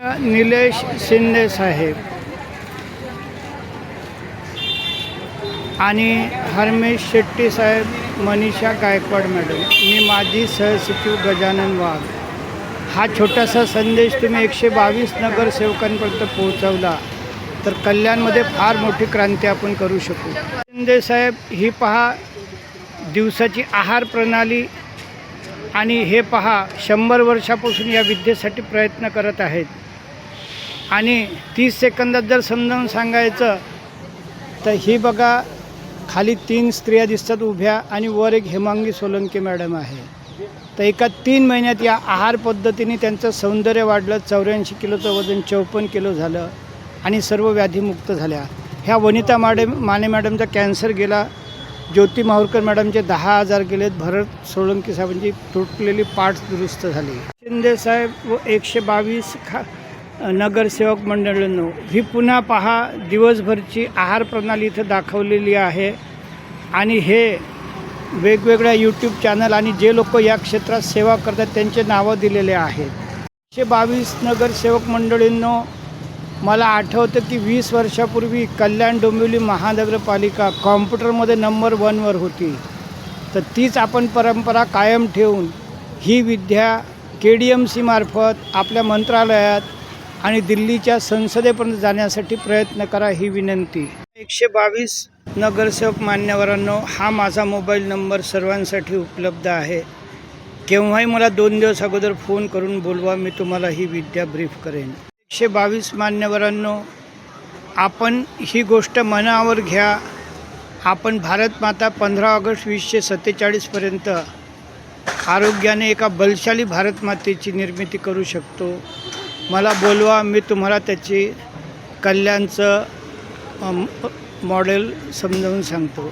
निलेश शिंदे साहेब आणि हरमेश शेट्टी साहेब, मनीषा गायकवाड मॅडम, मी माजी सहसचिव गजानन वाघ. हा छोटासा संदेश तुम्ही 122 नगरसेवकांपर्यंत पोहोचवला तर कल्याणमध्ये फार मोठी क्रांती आपण करू शकू. शिंदे साहेब, ही पहा दिवसाची आहार प्रणाली, आणि हे पहा 100 वर्षापासून या विद्येसाठी प्रयत्न करत आहेत. आणि 30 सेकंदात जर समजावून सांगायचं तर ही बघा, खाली 3 स्त्रिया दिसतात उभ्या आणि वर एक हेमांगी सोलंकी मॅडम आहे. तर एका 3 महिन्यात या आहार पद्धतीने त्यांचं सौंदर्य वाढलं, 84 किलोचं वजन 54 किलो झालं आणि सर्व व्याधीमुक्त झाल्या. ह्या वनिता माने मॅडमचा कॅन्सर गेला, ज्योती माहुरकर मॅडमचे 10,000 गेलेत, भरत सोळंकी साहेबांची तुटलेली पार्ट्स दुरुस्त झाली. शिंदे साहेब व 122 नगरसेवक मंडळींनो, ही पुन्हा पहा दिवसभरची आहार प्रणाली इथं दाखवलेली आहे. आणि हे वेगवेगळ्या यूट्यूब चॅनल आणि जे लोक या क्षेत्रात सेवा करतात त्यांचे नावं दिलेले आहेत. 122 नगरसेवक मंडळींनो, मला आठवतं की 20 वर्षापूर्वी कल्याण डोंबिवली महानगरपालिका कॉम्प्युटरमध्ये नंबर 1वर होती. तर तीच आपण परंपरा कायम ठेवून ही विद्या KDMC मार्फत आपल्या मंत्रालयात आणि दिल्लीच्या संसदेपर्यंत जाण्यासाठी प्रयत्न करा, ही विनंती. 122 नगरसेवक मान्यवरांनो, हा माझा मोबाईल नंबर सर्वांसाठी उपलब्ध आहे. केव्हाही मला 2 दिवस अगोदर फोन करून बोलवा, मी तुम्हाला ही विद्या ब्रीफ करेन. 122 मान्यवरांनो, आपण ही गोष्ट मनावर घ्या. आपण भारत माता 15 ऑगस्ट 2047पर्यंत आरोग्याने एका बलशाली भारत मातेची निर्मिती करू शकतो. मला बोलवा, मी तुम्हाला त्याची कल्याणचं मॉडेल समजावून सांगतो.